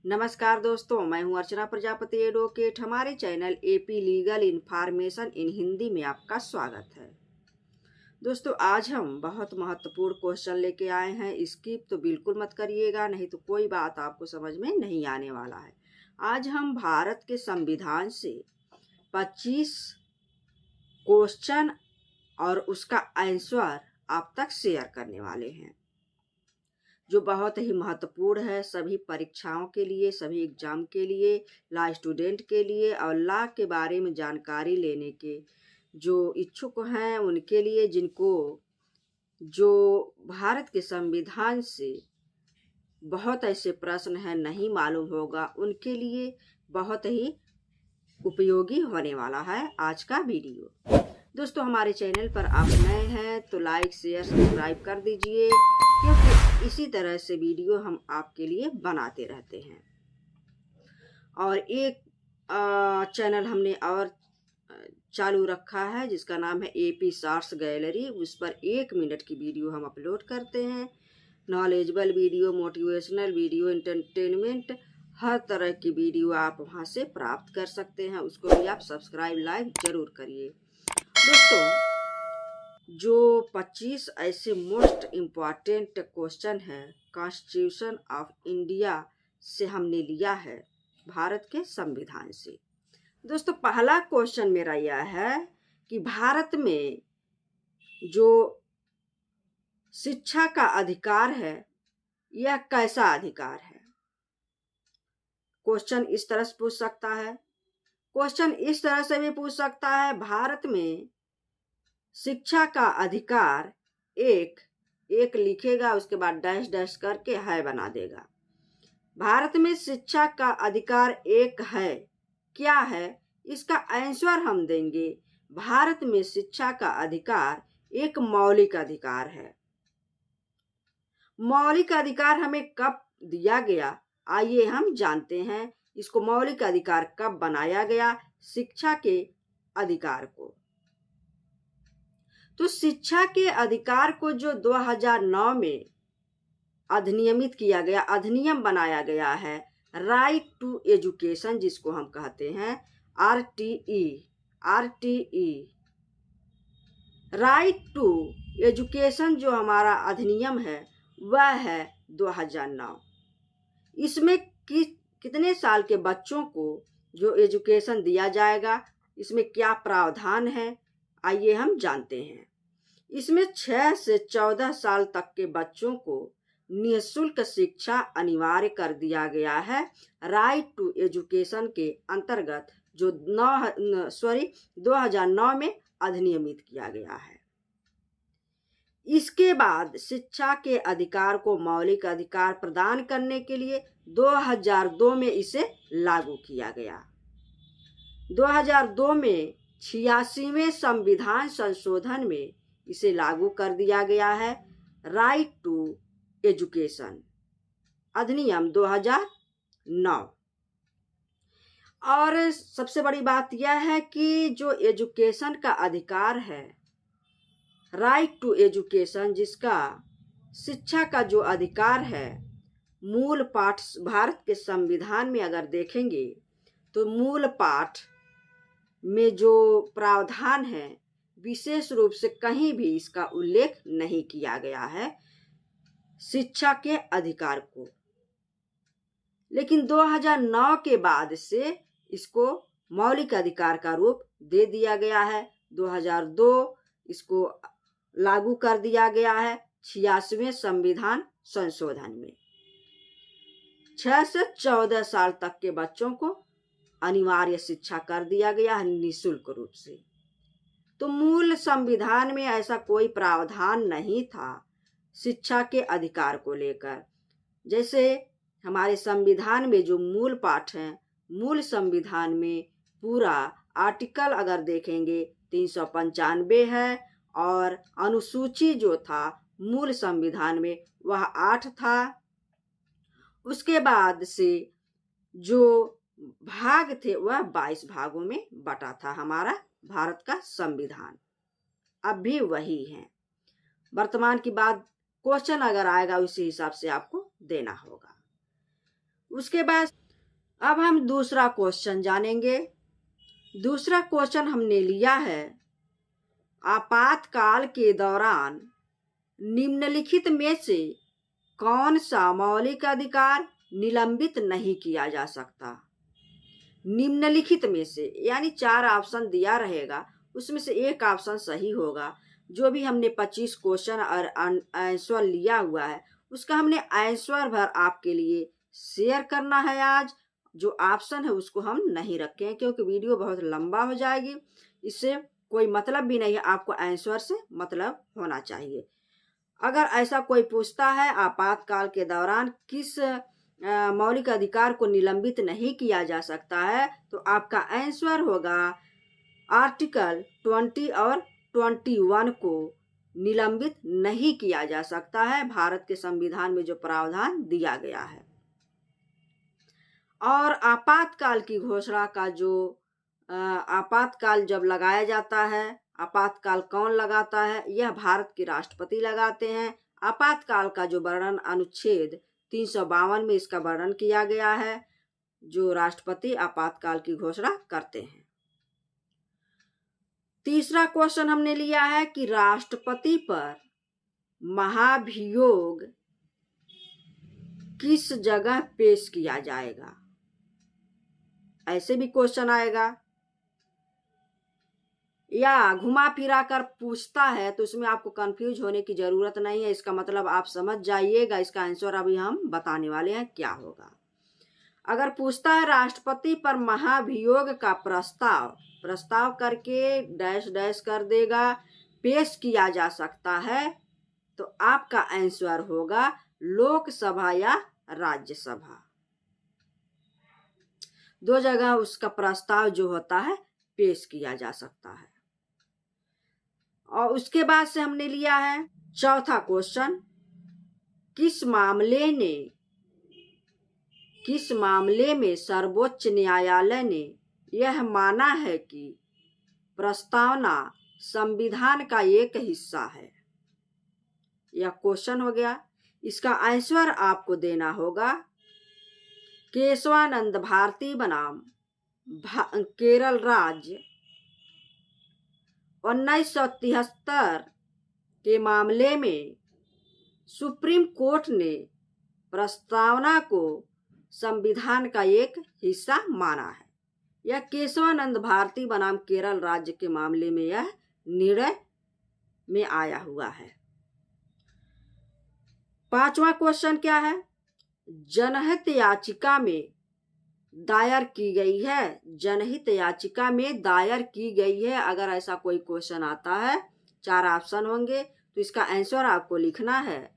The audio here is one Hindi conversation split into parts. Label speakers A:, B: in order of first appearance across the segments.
A: नमस्कार दोस्तों, मैं हूं अर्चना प्रजापति एडवोकेट। हमारे channel AP legal information in Hindi में आपका स्वागत है। दोस्तों, आज हम बहुत महत्वपूर्ण क्वेश्चन लेके आए हैं। स्किप तो बिल्कुल मत करिएगा, नहीं तो कोई बात आपको समझ में नहीं आने वाला है। आज हम भारत के संविधान से 25 क्वेश्चन और उसका आंसर आप तक शेयर करने वाले हैं, जो बहुत ही महत्वपूर्ण है सभी परीक्षाओं के लिए, सभी एग्जाम के लिए, लॉ स्टूडेंट के लिए और लॉ के बारे में जानकारी लेने के जो इच्छुक हैं उनके लिए, जिनको जो भारत के संविधान से बहुत ऐसे प्रश्न हैं नहीं मालूम होगा, उनके लिए बहुत ही उपयोगी होने वाला है आज का वीडियो। दोस्तों, हमारे चैनल पर आप नए हैं तो लाइक शेयर सब्सक्राइब कर दीजिए, क्योंकि इसी तरह से वीडियो हम आपके लिए बनाते रहते हैं। और एक चैनल हमने और चालू रखा है जिसका नाम है एपी शॉर्ट्स गैलरी। उस पर 1 मिनट की वीडियो हम अपलोड करते हैं। Knowledgeable video, motivational video, entertainment, हर तरह की वीडियो आप वहां से प्राप्त कर सकते हैं। उसको भी आप सब्सक्राइब लाइक जरूर करिए। दोस्तों, जो 25 ऐसे मोस्ट इम्पॉर्टेंट क्वेश्चन है कॉन्स्टिट्यूशन ऑफ इंडिया से हमने लिया है, भारत के संविधान से। दोस्तों, पहला क्वेश्चन मेरा यह है कि भारत में जो शिक्षा का अधिकार है यह कैसा अधिकार है। क्वेश्चन इस तरह से पूछ सकता है। क्वेश्चन इस तरह से भी पूछ सकता है, भारत में शिक्षा का अधिकार एक लिखेगा, उसके बाद डैश डैश करके है बना देगा। भारत में शिक्षा का अधिकार एक है, क्या है इसका आंसर हम देंगे। भारत में शिक्षा का अधिकार एक मौलिक अधिकार है। मौलिक अधिकार हमें कब दिया गया, आइए हम जानते हैं। इसको मौलिक अधिकार कब बनाया गया, शिक्षा के अधिकार को। तो शिक्षा के अधिकार को जो 2009 में अधिनियमित किया गया, अधिनियम बनाया गया है, राइट टू एजुकेशन जिसको हम कहते हैं, आरटीई। राइट टू एजुकेशन जो हमारा अधिनियम है वह है 2009। इसमें कितने साल के बच्चों को जो एजुकेशन दिया जाएगा, इसमें क्या प्रावधान है, आइए हम जानते हैं। इसमें 6 से 14 साल तक के बच्चों को निःशुल्क शिक्षा अनिवार्य कर दिया गया है, राइट टू एजुकेशन के अंतर्गत, जो 2009 में अधिनियमित किया गया है। इसके बाद शिक्षा के अधिकार को मौलिक अधिकार प्रदान करने के लिए 2002 में इसे लागू किया गया। 2002 में 86वें संविधान संशोधन में इसे लागू कर दिया गया है, राइट टू एजुकेशन अधिनियम 2009। और सबसे बड़ी बात यह है कि जो एजुकेशन का अधिकार है, राइट टू एजुकेशन, जिसका शिक्षा का जो अधिकार है, मूल पाठ भारत के संविधान में अगर देखेंगे तो मूल पाठ में जो प्रावधान है विशेष रूप से कहीं भी इसका उल्लेख नहीं किया गया है शिक्षा के अधिकार को। लेकिन 2009 के बाद से इसको मौलिक अधिकार का रूप दे दिया गया है। 2002 इसको लागू कर दिया गया है 86वें संविधान संशोधन में। 6 से 14 साल तक के बच्चों को अनिवार्य शिक्षा कर दिया गया है निःशुल्क रूप से। तो मूल संविधान में ऐसा कोई प्रावधान नहीं था शिक्षा के अधिकार को लेकर। जैसे हमारे संविधान में जो मूल पाठ है, मूल संविधान में पूरा आर्टिकल अगर देखेंगे 395 है, और अनुसूची जो था मूल संविधान में वह 8 था। उसके बाद से जो भाग थे वह 22 भागों में बटा था हमारा भारत का संविधान। अब भी वही है। वर्तमान की बात, क्वेश्चन अगर आएगा उसी हिसाब से आपको देना होगा। उसके बाद अब हम दूसरा क्वेश्चन जानेंगे। दूसरा क्वेश्चन हमने लिया है, आपातकाल के दौरान निम्नलिखित में से कौन सा मौलिक अधिकार निलंबित नहीं किया जा सकता। निम्नलिखित में से यानी 4 ऑप्शन दिया रहेगा, उसमें से एक ऑप्शन सही होगा। जो भी हमने 25 क्वेश्चन और आंसर लिया हुआ है उसका हमने आंसर भर आपके लिए शेयर करना है। आज जो ऑप्शन है उसको हम नहीं रखें क्योंकि वीडियो बहुत लंबा हो जाएगी, इससे कोई मतलब भी नहीं है। आपको आंसर से मतलब होना चाहिए। अगर ऐसा कोई पूछता है आपातकाल के दौरान किस मौलिक अधिकार को निलंबित नहीं किया जा सकता है, तो आपका आंसर होगा आर्टिकल 20 और 21 को निलंबित नहीं किया जा सकता है। भारत के संविधान में जो प्रावधान दिया गया है। और आपातकाल की घोषणा का जो आपातकाल जब लगाया जाता है, आपातकाल कौन लगाता है, यह भारत के राष्ट्रपति लगाते हैं। आपातकाल का जो वर्णन अनुच्छेद 352 में इसका वर्णन किया गया है, जो राष्ट्रपति आपातकाल की घोषणा करते हैं। तीसरा क्वेश्चन हमने लिया है कि राष्ट्रपति पर महाभियोग किस जगह पेश किया जाएगा। ऐसे भी क्वेश्चन आएगा या घुमा फिरा कर पूछता है तो उसमें आपको कंफ्यूज होने की जरूरत नहीं है। इसका मतलब आप समझ जाइएगा। इसका आंसर अभी हम बताने वाले हैं क्या होगा। अगर पूछता है राष्ट्रपति पर महाभियोग का प्रस्ताव करके डैश डैश कर देगा पेश किया जा सकता है, तो आपका आंसर होगा लोकसभा या राज्यसभा। 2 जगह उसका प्रस्ताव जो होता है पेश किया जा सकता है। और उसके बाद से हमने लिया है चौथा क्वेश्चन, किस मामले में सर्वोच्च न्यायालय ने यह माना है कि प्रस्तावना संविधान का एक हिस्सा है। यह क्वेश्चन हो गया। इसका आंसर आपको देना होगा केशवानंद भारती बनाम केरल राज्य 1973 के मामले में सुप्रीम कोर्ट ने प्रस्तावना को संविधान का एक हिस्सा माना है। यह केशवानंद भारती बनाम केरल राज्य के मामले में यह निर्णय में आया हुआ है। 5वां क्वेश्चन क्या है, जनहित याचिका में दायर की गई है। जनहित याचिका में दायर की गई है। अगर ऐसा कोई क्वेश्चन आता है, 4 ऑप्शन होंगे, तो इसका आंसर आपको लिखना है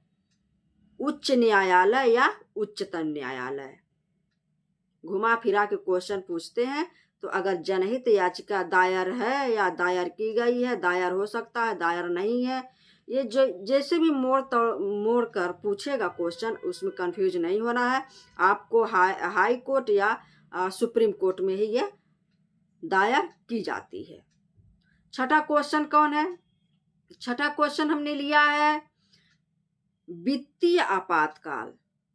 A: उच्च न्यायालय या उच्चतम न्यायालय। घुमा फिरा के क्वेश्चन पूछते हैं, तो अगर जनहित याचिका दायर है या दायर की गई है, दायर हो सकता है, दायर नहीं है, ये जो जैसे भी मोड़ कर पूछेगा क्वेश्चन, उसमें कंफ्यूज नहीं होना है। आपको हाई कोर्ट या सुप्रीम कोर्ट में ही ये दायर की जाती है। छठा क्वेश्चन कौन है? छठा क्वेश्चन हमने लिया है वित्तीय आपातकाल।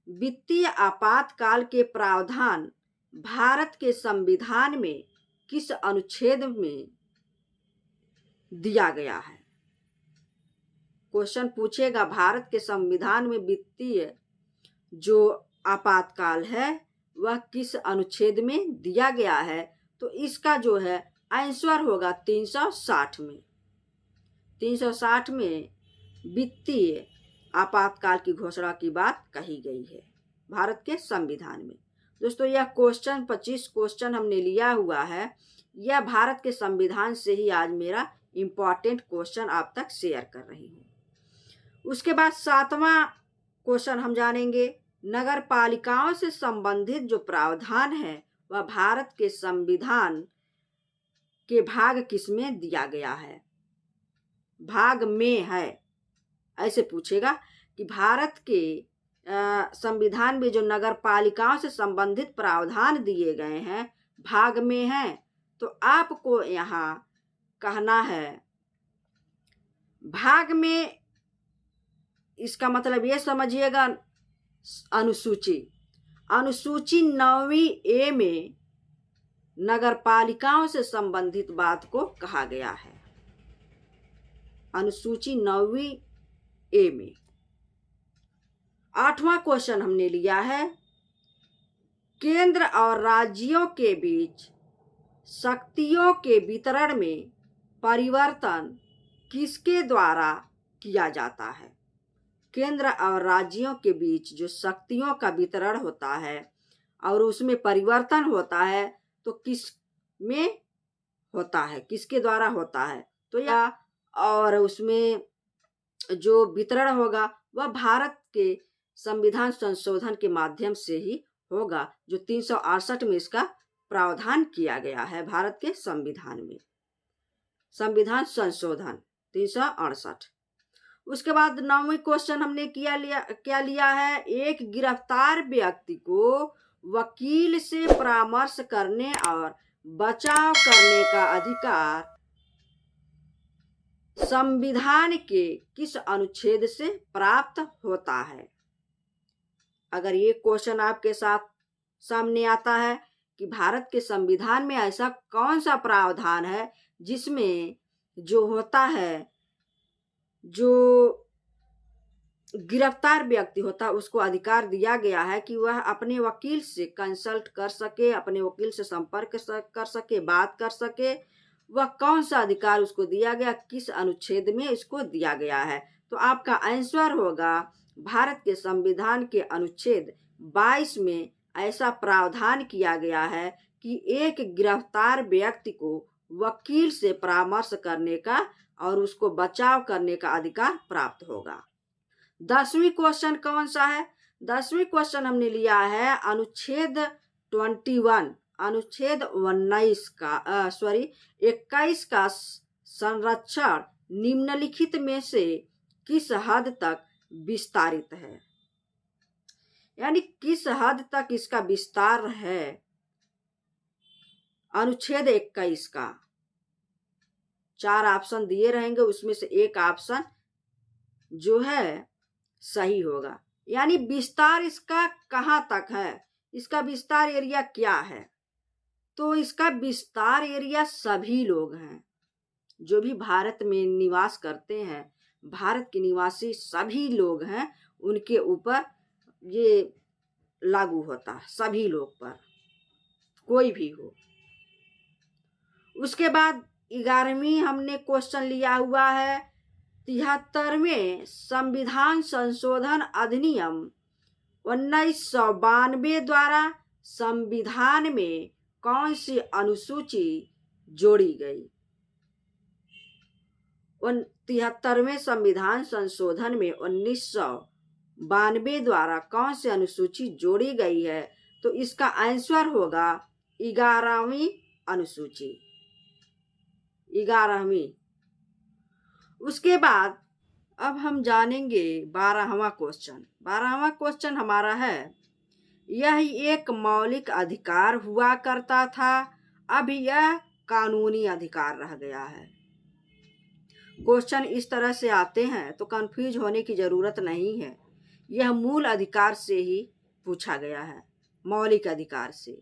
A: वित्तीय आपातकाल के प्रावधान भारत के संविधान में किस अनुच्छेद में दिया गया है? क्वेश्चन पूछेगा भारत के संविधान में वित्तीय जो आपातकाल है वह किस अनुच्छेद में दिया गया है, तो इसका जो है आंसर होगा 360 में। 360 में वित्तीय आपातकाल की घोषणा की बात कही गई है भारत के संविधान में। दोस्तों, यह क्वेश्चन 25 क्वेश्चन हमने लिया हुआ है, यह भारत के संविधान से ही आज मेरा इम्पॉर्टेंट क्वेश्चन आप तक शेयर कर रही हूँ। उसके बाद 7वां क्वेश्चन हम जानेंगे, नगर पालिकाओं से संबंधित जो प्रावधान है वह भारत के संविधान के भाग किसमें दिया गया है? भाग में है। ऐसे पूछेगा कि भारत के संविधान में जो नगर पालिकाओं से संबंधित प्रावधान दिए गए हैं भाग में है, तो आपको यहाँ कहना है भाग में। इसका मतलब ये समझिएगा अनुसूची। अनुसूची 9वीं ए में नगरपालिकाओं से संबंधित बात को कहा गया है। अनुसूची 9वीं ए में। 8वां क्वेश्चन हमने लिया है, केंद्र और राज्यों के बीच शक्तियों के वितरण में परिवर्तन किसके द्वारा किया जाता है? केंद्र और राज्यों के बीच जो शक्तियों का वितरण होता है और उसमें परिवर्तन होता है तो किस में होता है, किसके द्वारा होता है? तो या और उसमें जो वितरण होगा वह भारत के संविधान संशोधन के माध्यम से ही होगा, जो 368 में इसका प्रावधान किया गया है भारत के संविधान में, संविधान संशोधन 368। उसके बाद 9वीं क्वेश्चन हमने क्या लिया है, एक गिरफ्तार व्यक्ति को वकील से परामर्श करने और बचाव करने का अधिकार संविधान के किस अनुच्छेद से प्राप्त होता है? अगर ये क्वेश्चन आपके साथ सामने आता है कि भारत के संविधान में ऐसा कौन सा प्रावधान है जिसमें जो होता है, जो गिरफ्तार व्यक्ति होता है उसको अधिकार दिया गया है कि वह अपने वकील से कंसल्ट कर सके, अपने वकील से संपर्क कर सके, बात कर सके। वह कौन सा अधिकार उसको दिया गया, किस अनुच्छेद में इसको दिया गया है? तो आपका आंसर होगा भारत के संविधान के अनुच्छेद 22 में ऐसा प्रावधान किया गया है कि एक गिरफ्तार व्यक्ति को वकील से परामर्श करने का और उसको बचाव करने का अधिकार प्राप्त होगा। 10वीं क्वेश्चन कौन सा है? 10वीं क्वेश्चन हमने लिया है अनुच्छेद 21, अनुच्छेद 21 का संरक्षण निम्नलिखित में से किस हद तक विस्तारित है? यानी किस हद तक इसका विस्तार है अनुच्छेद 21 का? 4 ऑप्शन दिए रहेंगे, उसमें से एक ऑप्शन जो है सही होगा। यानी विस्तार इसका कहाँ तक है, इसका विस्तार एरिया क्या है? तो इसका विस्तार एरिया सभी लोग हैं जो भी भारत में निवास करते हैं, भारत के निवासी सभी लोग हैं, उनके ऊपर ये लागू होता है, सभी लोग पर, कोई भी हो। उसके बाद 11वीं हमने क्वेश्चन लिया हुआ है, 73वें संविधान संशोधन अधिनियम 1992 द्वारा संविधान में कौन सी अनुसूची जोड़ी गई? 73वें संविधान संशोधन में 1992 द्वारा कौन सी अनुसूची जोड़ी गई है? तो इसका आंसर होगा 11वीं अनुसूची, 11वीं। उसके बाद अब हम जानेंगे 12वां क्वेश्चन। 12वां क्वेश्चन हमारा है, यह एक मौलिक अधिकार हुआ करता था, अब यह कानूनी अधिकार रह गया है। क्वेश्चन इस तरह से आते हैं तो कंफ्यूज होने की जरूरत नहीं है, यह मूल अधिकार से ही पूछा गया है, मौलिक अधिकार से,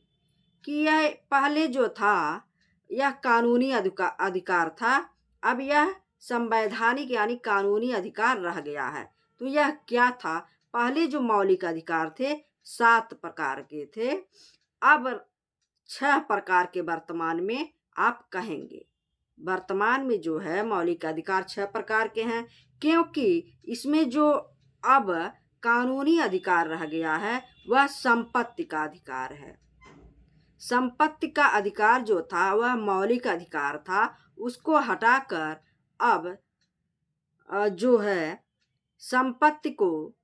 A: कि यह पहले जो था यह कानूनी अधिकार था, अब यह संवैधानिक यानी कानूनी अधिकार रह गया है। तो यह क्या था? पहले जो मौलिक अधिकार थे 7 प्रकार के थे, अब 6 प्रकार के वर्तमान में आप कहेंगे। वर्तमान में जो है मौलिक अधिकार 6 प्रकार के हैं, क्योंकि इसमें जो अब कानूनी अधिकार रह गया है वह संपत्ति का अधिकार है। संपत्ति का अधिकार जो था वह मौलिक अधिकार था, उसको हटाकर अब जो है संपत्ति को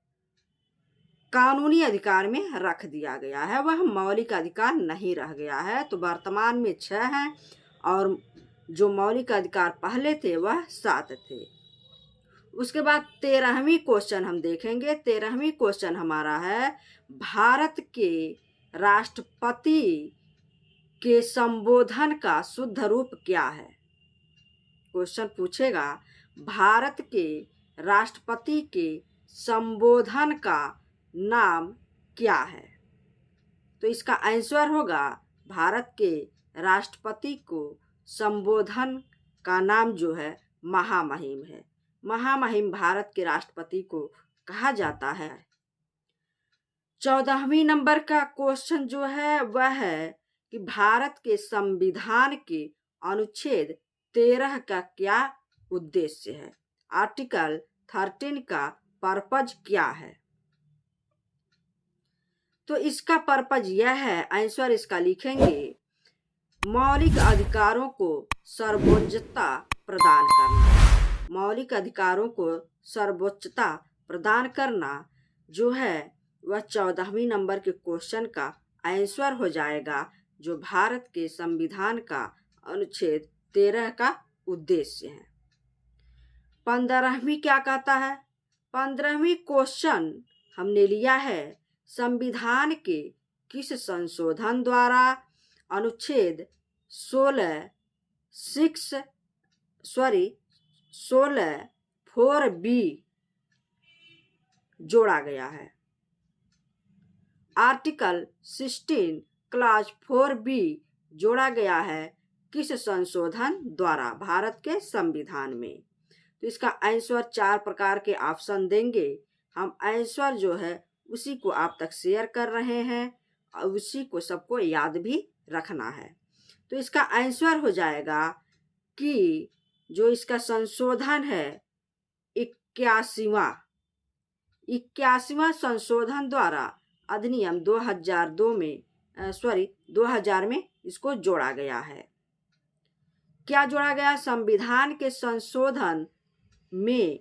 A: कानूनी अधिकार में रख दिया गया है, वह मौलिक अधिकार नहीं रह गया है। तो वर्तमान में 6 हैं और जो मौलिक अधिकार पहले थे वह 7 थे। उसके बाद 13वीं क्वेश्चन हम देखेंगे। 13वीं क्वेश्चन हमारा है, भारत के राष्ट्रपति के संबोधन का शुद्ध रूप क्या है? क्वेश्चन पूछेगा भारत के राष्ट्रपति के संबोधन का नाम क्या है? तो इसका आंसर होगा भारत के राष्ट्रपति को संबोधन का नाम जो है महामहिम है। महामहिम भारत के राष्ट्रपति को कहा जाता है। 14वीं नंबर का क्वेश्चन जो है वह है कि भारत के संविधान के अनुच्छेद 13 का क्या उद्देश्य है। आर्टिकल 13 का पर्पज क्या है। तो इसका पर्पज यह है, आंसर इसका लिखेंगे, मौलिक अधिकारों को सर्वोच्चता प्रदान करना। मौलिक अधिकारों को सर्वोच्चता प्रदान करना जो है वह 14वीं नंबर के क्वेश्चन का आंसर हो जाएगा, जो भारत के संविधान का अनुच्छेद 13 का उद्देश्य है। 15वीं क्या कहता है। 15वीं क्वेश्चन हमने लिया है, संविधान के किस संशोधन द्वारा अनुच्छेद 16(4)(b) जोड़ा गया है। आर्टिकल 16 क्लॉज 4(b) जोड़ा गया है किस संशोधन द्वारा भारत के संविधान में। तो इसका आंसर 4 प्रकार के ऑप्शन देंगे। हम आंसर जो है उसी को आप तक शेयर कर रहे हैं और उसी को सबको याद भी रखना है। तो इसका आंसर हो जाएगा कि जो इसका संशोधन है 81वां संशोधन द्वारा अधिनियम 2000 में इसको जोड़ा गया है। क्या जोड़ा गया। संविधान के संशोधन में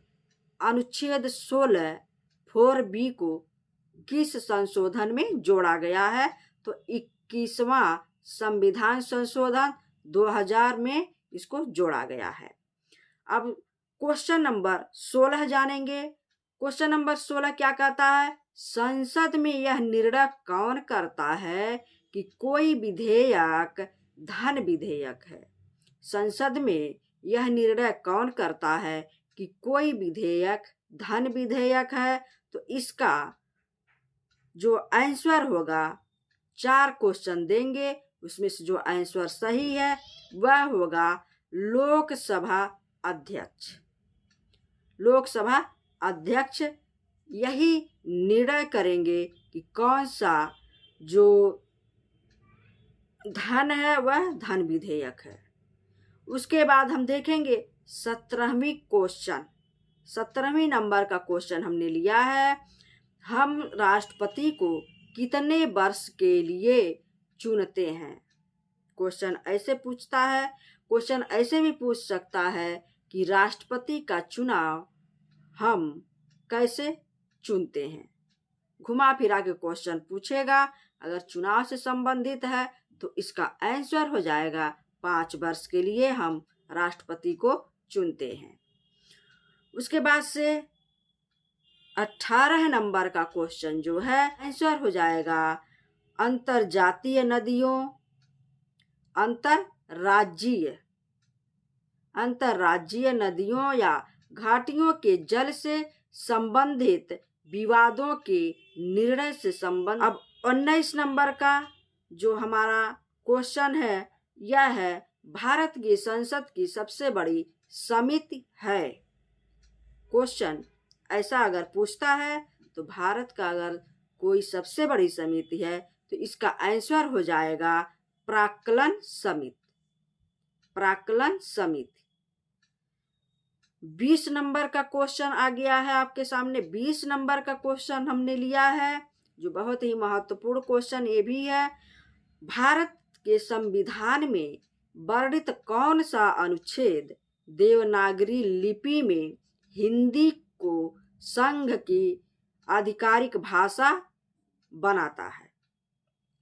A: अनुच्छेद 16(4)(b) को किस संशोधन में जोड़ा गया है। तो 21वां संविधान संशोधन 2000 में इसको जोड़ा गया है। अब क्वेश्चन नंबर 16 जानेंगे। क्वेश्चन नंबर 16 क्या कहता है। संसद में यह निर्णय कौन करता है कि कोई विधेयक धन विधेयक है। संसद में यह निर्णय कौन करता है कि कोई विधेयक धन विधेयक है। तो इसका जो आंसर होगा 4 क्वेश्चन देंगे, उसमें से जो आंसर सही है वह होगा लोकसभा अध्यक्ष। लोकसभा अध्यक्ष यही निर्णय करेंगे कि कौन सा जो धन है वह धन विधेयक है। उसके बाद हम देखेंगे 17वीं नंबर का क्वेश्चन हमने लिया है। हम राष्ट्रपति को कितने वर्ष के लिए चुनते हैं। क्वेश्चन ऐसे पूछता है। क्वेश्चन ऐसे भी पूछ सकता है कि राष्ट्रपति का चुनाव हम कैसे चुनते हैं। घुमा फिरा के क्वेश्चन पूछेगा। अगर चुनाव से संबंधित है तो इसका आंसर हो जाएगा 5 वर्ष के लिए हम राष्ट्रपति को चुनते हैं। उसके बाद से 18 नंबर का क्वेश्चन जो है आंसर हो जाएगा अंतरजातीय नदियों, अंतरराज्यीय नदियों या घाटियों के जल से संबंधित विवादों के निर्णय से संबंधित। अब 19 नंबर का जो हमारा क्वेश्चन है यह है भारत की संसद की सबसे बड़ी समिति है। क्वेश्चन ऐसा अगर पूछता है तो भारत का अगर कोई सबसे बड़ी समिति है तो इसका आंसर हो जाएगा प्राक्कलन समिति। प्राक्कलन समिति। 20 नंबर का क्वेश्चन आ गया है आपके सामने। 20 नंबर का क्वेश्चन हमने लिया है जो बहुत ही महत्वपूर्ण क्वेश्चन ये भी है। भारत के संविधान में वर्णित कौन सा अनुच्छेद देवनागरी लिपि में हिंदी को संघ की आधिकारिक भाषा बनाता है।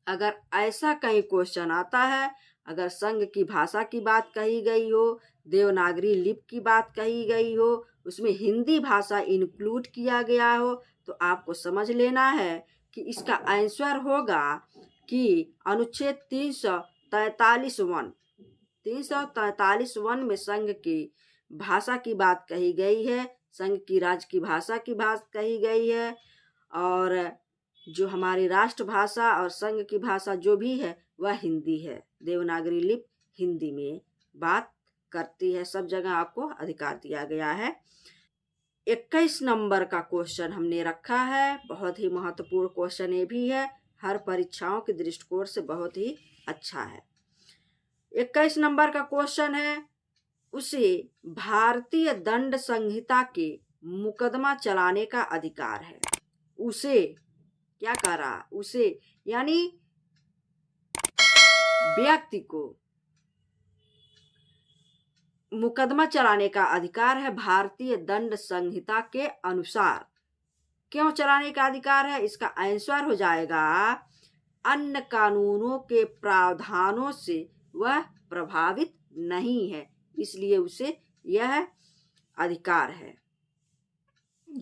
A: अगर ऐसा कहीं क्वेश्चन आता है, अगर संघ की भाषा की बात कही गई हो, देवनागरी लिपि की बात कही गई हो, उसमें हिंदी भाषा इंक्लूड किया गया हो, तो आपको समझ लेना है कि इसका आंसर होगा कि अनुच्छेद 343(1) में संघ की भाषा की बात कही गई है, संघ की राज्य की भाषा की बात कही गई है। और जो हमारी राष्ट्रभाषा और संघ की भाषा जो भी है वह हिंदी है। देवनागरी लिपि हिंदी में बात करती है। सब जगह आपको अधिकार दिया गया है। 21 नंबर का क्वेश्चन हमने रखा है। बहुत ही महत्वपूर्ण क्वेश्चन ये भी है, हर परीक्षाओं के दृष्टिकोण से बहुत ही अच्छा है। 21 नंबर का क्वेश्चन है, उसे भारतीय दंड संहिता के मुकदमा चलाने का अधिकार है। उसे क्या करा, उसे यानी व्यक्ति को मुकदमा चलाने का अधिकार है भारतीय दंड संहिता के अनुसार। क्यों चलाने का अधिकार है? इसका आंसर हो जाएगा अन्य कानूनों के प्रावधानों से वह प्रभावित नहीं है, इसलिए उसे यह अधिकार है।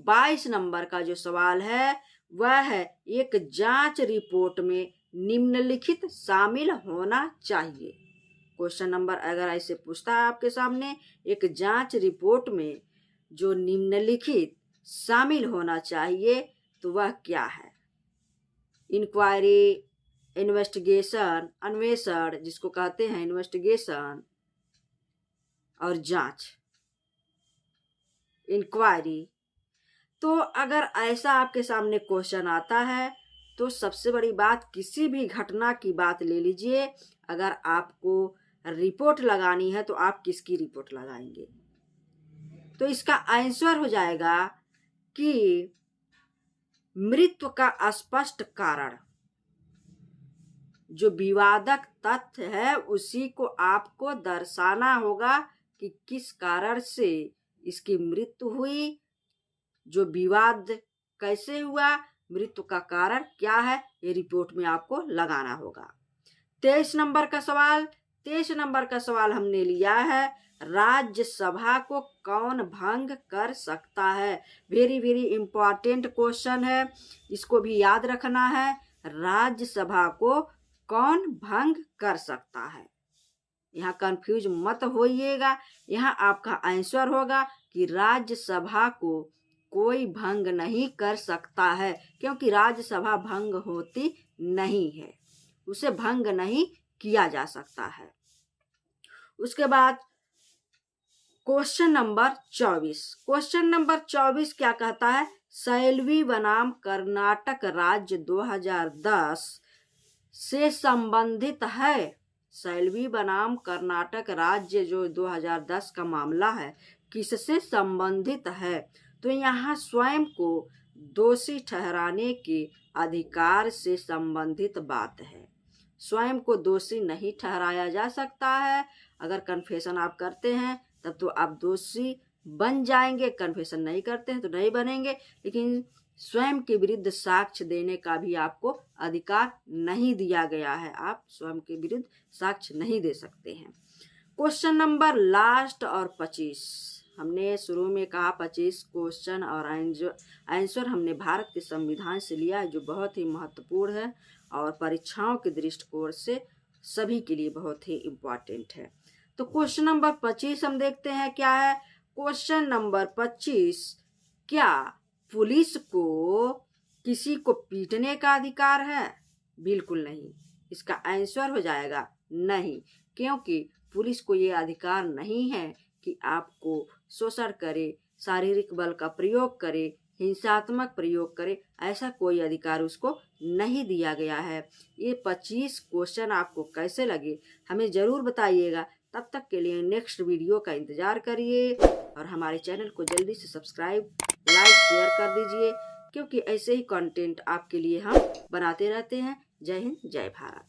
A: 22 नंबर का जो सवाल है वह है, एक जांच रिपोर्ट में निम्नलिखित शामिल होना चाहिए। क्वेश्चन नंबर अगर ऐसे पूछता है आपके सामने, एक जांच रिपोर्ट में जो निम्नलिखित शामिल होना चाहिए तो वह क्या है? इंक्वायरी, इन्वेस्टिगेशन, अन्वेषण जिसको कहते हैं इन्वेस्टिगेशन, और जांच, इंक्वायरी। तो अगर ऐसा आपके सामने क्वेश्चन आता है तो सबसे बड़ी बात, किसी भी घटना की बात ले लीजिए, अगर आपको रिपोर्ट लगानी है तो आप किसकी रिपोर्ट लगाएंगे? तो इसका आंसर हो जाएगा कि मृत्यु का स्पष्ट कारण, जो विवादक तथ्य है उसी को आपको दर्शाना होगा कि किस कारण से इसकी मृत्यु हुई, जो विवाद कैसे हुआ, मृत्यु का कारण क्या है, ये रिपोर्ट में आपको लगाना होगा। 23 नंबर का सवाल, 23 नंबर का सवाल हमने लिया है, राज्यसभा को कौन भंग कर सकता है? वेरी वेरी इंपॉर्टेंट क्वेश्चन है, इसको भी याद रखना है। राज्यसभा को कौन भंग कर सकता है? यहाँ कंफ्यूज मत होइएगा, यहाँ आपका आंसर होगा कि राज्यसभा को कोई भंग नहीं कर सकता है, क्योंकि राज्यसभा भंग होती नहीं है, उसे भंग नहीं किया जा सकता है। उसके बाद क्वेश्चन नंबर 24, क्वेश्चन नंबर 24 क्या कहता है? सैलवी बनाम कर्नाटक राज्य 2010 से संबंधित है। सैलवी बनाम कर्नाटक राज्य जो 2010 का मामला है किससे संबंधित है? तो यहाँ स्वयं को दोषी ठहराने के अधिकार से संबंधित बात है। स्वयं को दोषी नहीं ठहराया जा सकता है। अगर कन्फेशन आप करते हैं तब तो आप दोषी बन जाएंगे, कन्फेशन नहीं करते हैं तो नहीं बनेंगे, लेकिन स्वयं के विरुद्ध साक्ष्य देने का भी आपको अधिकार नहीं दिया गया है। आप स्वयं के विरुद्ध साक्ष्य नहीं दे सकते हैं। क्वेश्चन नंबर लास्ट और 25, हमने शुरू में कहा 25 क्वेश्चन और आंसर हमने भारत के संविधान से लिया है, जो बहुत ही महत्वपूर्ण है और परीक्षाओं के दृष्टिकोण से सभी के लिए बहुत ही इम्पोर्टेंट है। तो क्वेश्चन नंबर 25 हम देखते हैं क्या है। क्वेश्चन नंबर 25, क्या पुलिस को किसी को पीटने का अधिकार है? बिल्कुल नहीं, इसका आंसर हो जाएगा नहीं, क्योंकि पुलिस को ये अधिकार नहीं है कि आपको शोषण करे, शारीरिक बल का प्रयोग करे, हिंसात्मक प्रयोग करे, ऐसा कोई अधिकार उसको नहीं दिया गया है। ये 25 क्वेश्चन आपको कैसे लगे हमें ज़रूर बताइएगा। तब तक के लिए नेक्स्ट वीडियो का इंतज़ार करिए और हमारे चैनल को जल्दी से सब्सक्राइब, लाइक, शेयर कर दीजिए, क्योंकि ऐसे ही कंटेंट आपके लिए हम बनाते रहते हैं। जय हिंद, जय भारत।